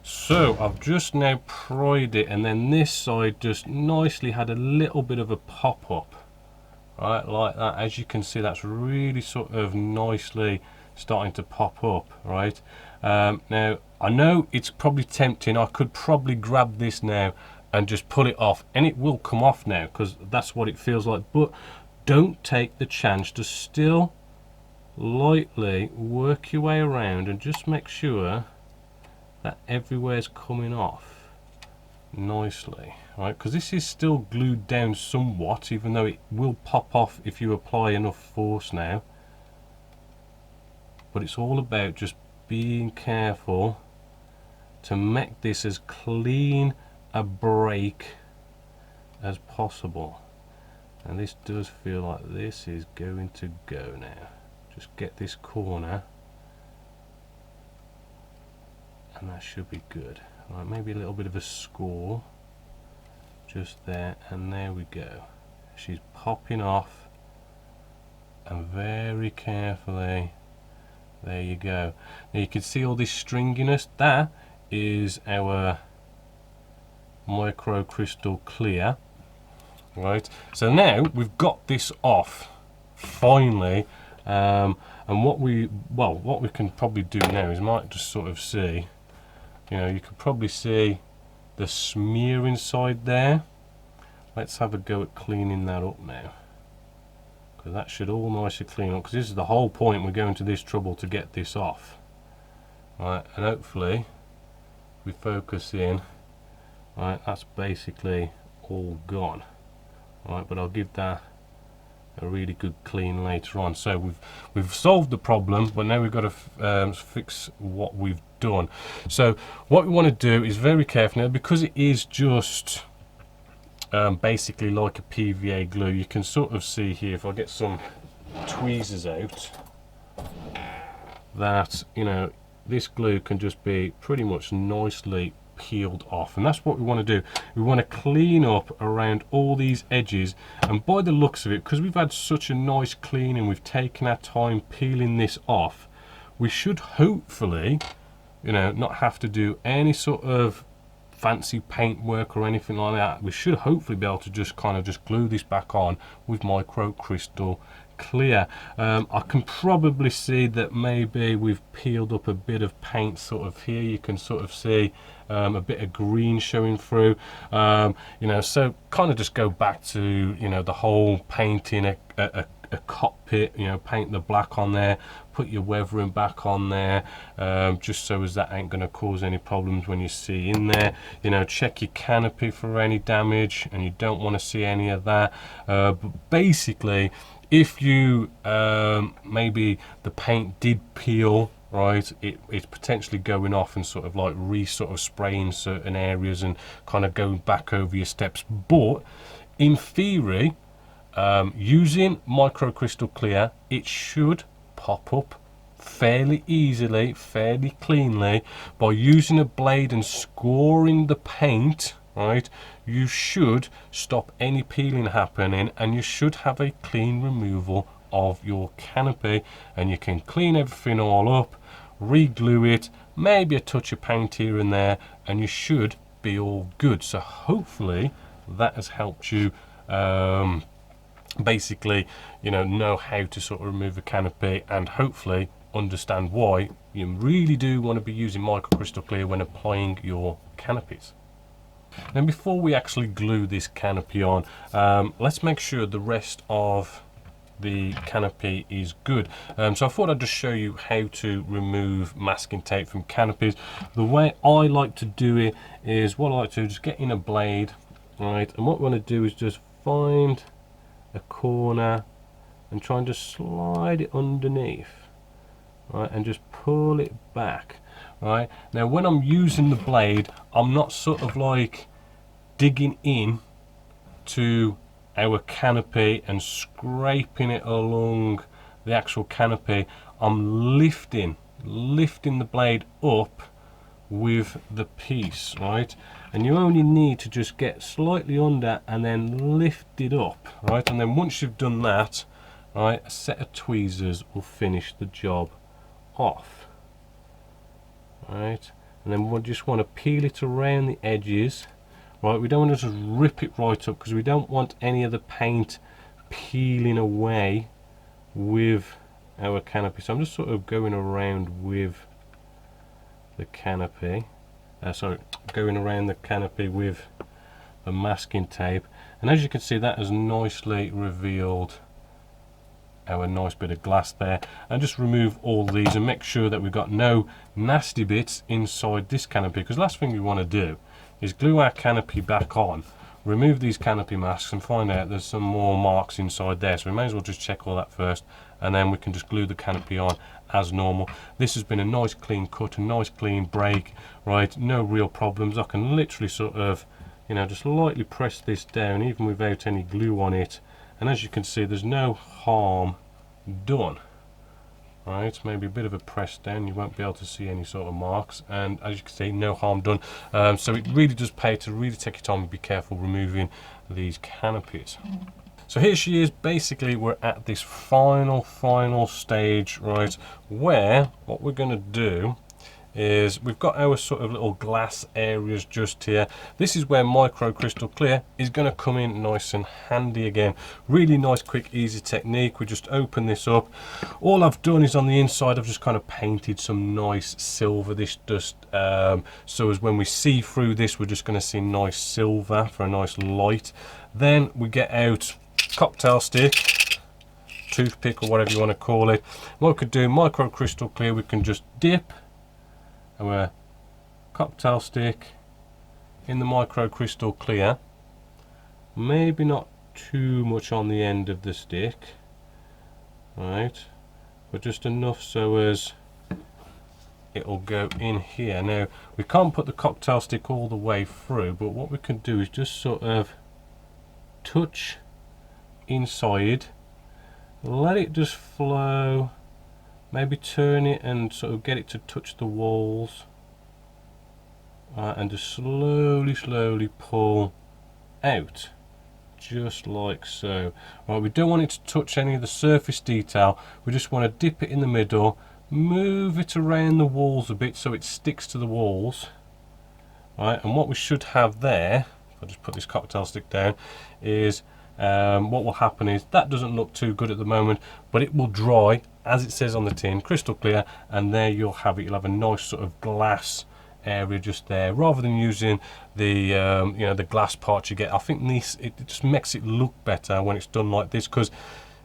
So I've just now pried it, and then this side just nicely had a little bit of a pop up, right, like that. As you can see, that's really sort of nicely starting to pop up, right. Now I know it's probably tempting, I could probably grab this now and just pull it off, and it will come off now because that's what it feels like, but don't take the chance to still lightly work your way around and just make sure that everywhere's coming off nicely, right, because this is still glued down somewhat, even though it will pop off if you apply enough force now. But it's all about just being careful to make this as clean a break as possible. And this does feel like this is going to go now. Just get this corner and that should be good. Right, maybe a little bit of a score just there, and there we go. She's popping off, and very carefully, there you go. Now you can see all this stringiness. That is our microcrystal clear, right? So now we've got this off finally, and what we can probably do now is might just sort of see, you know, you could probably see the smear inside there. Let's have a go at cleaning that up now, because that should all nicely clean up, because this is the whole point. We're going to this trouble to get this off, right? And hopefully we focus in, right, that's basically all gone, right? But I'll give that a really good clean later on. So we've solved the problem, but now we've got to fix what we've done. So what we want to do is very carefully, because it is just basically like a PVA glue. You can sort of see here, if I get some tweezers out, that, you know, this glue can just be pretty much nicely peeled off, and that's what we want to do. We want to clean up around all these edges, and by the looks of it, because we've had such a nice cleaning, we've taken our time peeling this off, we should hopefully, you know, not have to do any sort of fancy paint work or anything like that. We should hopefully be able to just kind of just glue this back on with microcrystal clear. I can probably see that maybe we've peeled up a bit of paint sort of here. You can sort of see a bit of green showing through, you know, so kind of just go back to, you know, the whole painting a cockpit, you know, paint the black on there, put your weathering back on there, just so as that ain't going to cause any problems when you see in there. You know, check your canopy for any damage, and you don't want to see any of that. But basically, if you maybe the paint did peel, right, it's potentially going off and sort of like sort of spraying certain areas and kind of going back over your steps. But in theory, using microcrystal clear, it should pop up fairly easily, fairly cleanly. By using a blade and scoring the paint, right, you should stop any peeling happening, and you should have a clean removal of your canopy, and you can clean everything all up, re-glue it, maybe a touch of paint here and there, and you should be all good. So hopefully that has helped you basically, you know how to sort of remove a canopy, and hopefully understand why you really do want to be using microcrystal clear when applying your canopies. Then before we actually glue this canopy on, let's make sure the rest of the canopy is good. So I thought I'd just show you how to remove masking tape from canopies. The way I like to do it is, what I like to do is just get in a blade, right, and what we want to do is just find a corner and try and just slide it underneath, right, and just pull it back. Right, now when I'm using the blade, I'm not sort of like digging in to our canopy and scraping it along the actual canopy. I'm lifting the blade up with the piece, right, and you only need to just get slightly under and then lift it up, right, and then once you've done that, right, a set of tweezers will finish the job off. Right, and then we'll just want to peel it around the edges. Right, we don't want to just rip it right up because we don't want any of the paint peeling away with our canopy. So I'm just sort of going around with the canopy, going around the canopy with the masking tape, and as you can see, that has nicely revealed our nice bit of glass there. And just remove all these and make sure that we've got no nasty bits inside this canopy, because last thing we want to do is glue our canopy back on, remove these canopy masks and find out there's some more marks inside there. So we may as well just check all that first, and then we can just glue the canopy on as normal. This has been a nice clean cut, a nice clean break, right? No real problems. I can literally sort of, you know, just lightly press this down even without any glue on it, and as you can see, there's no harm done. Right, maybe a bit of a press down, you won't be able to see any sort of marks, and as you can see, no harm done. So it really does pay to really take your time and be careful removing these canopies. So here she is. Basically, we're at this final stage, right, where what we're going to do is we've got our sort of little glass areas just here. This is where micro crystal clear is going to come in nice and handy again. Really nice, quick, easy technique. We just open this up. All I've done is on the inside I've just kind of painted some nice silver. This just so as when we see through this, we're just going to see nice silver for a nice light. Then we get out cocktail stick, toothpick, or whatever you want to call it. What we could do, micro crystal clear, we can just dip our cocktail stick in the micro crystal clear, maybe not too much on the end of the stick, right, but just enough so as it'll go in here. Now we can't put the cocktail stick all the way through, but what we can do is just sort of touch inside, let it just flow, maybe turn it and sort of get it to touch the walls, and just slowly pull out, just like so. Right, we don't want it to touch any of the surface detail, we just want to dip it in the middle, move it around the walls a bit so it sticks to the walls. Right, and what we should have there, if I just put this cocktail stick down, is what will happen is that doesn't look too good at the moment, but it will dry as it says on the tin, crystal clear, and there you'll have it. You'll have a nice sort of glass area just there, rather than using the you know, the glass parts you get. I think this, it just makes it look better when it's done like this, because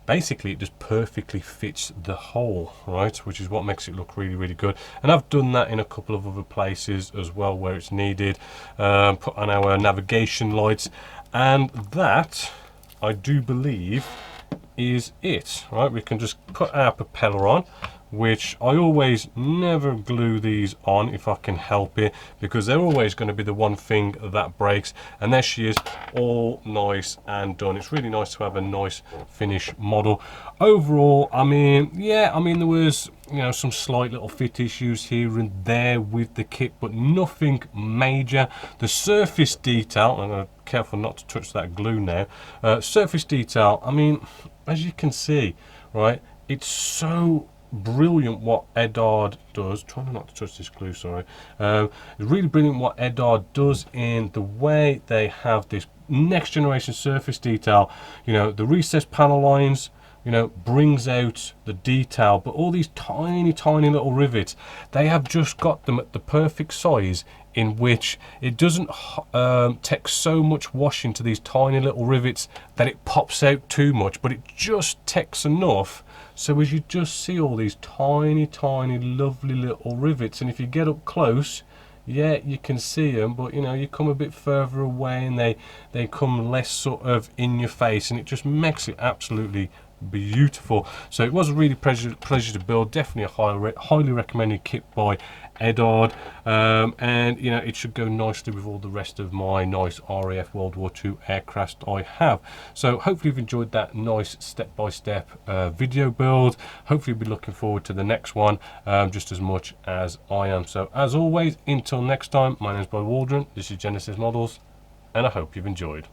basically it just perfectly fits the hole, right, which is what makes it look really good. And I've done that in a couple of other places as well where it's needed. Put on our navigation lights, and that, I do believe, is it. Right, we can just put our propeller on, which I always never glue these on if I can help it, because they're always going to be the one thing that breaks. And there she is, all nice and done. It's really nice to have a nice finished model. Overall, I mean, yeah, I mean, there was, you know, some slight little fit issues here and there with the kit, but nothing major. The surface detail, I'm going to be careful not to touch that glue now. Surface detail, I mean, as you can see, right, it's so brilliant what Eduard does. Trying not to touch this glue, sorry. It's really brilliant what Eduard does in the way they have this next generation surface detail. You know, the recessed panel lines, you know, brings out the detail, but all these tiny little rivets, they have just got them at the perfect size in which it doesn't take so much washing to these tiny little rivets that it pops out too much, but it just takes enough so as you just see all these tiny lovely little rivets. And if you get up close, yeah, you can see them, but you know, you come a bit further away and they come less sort of in your face, and it just makes it absolutely beautiful. So it was a really pleasure to build. Definitely a highly recommended kit by Eduard, and you know, it should go nicely with all the rest of my nice RAF World War II aircraft I have. So hopefully you've enjoyed that nice step-by-step video build. Hopefully you'll be looking forward to the next one just as much as I am. So as always, until next time, my name is Bob Waldron, this is Genesis Models, and I hope you've enjoyed.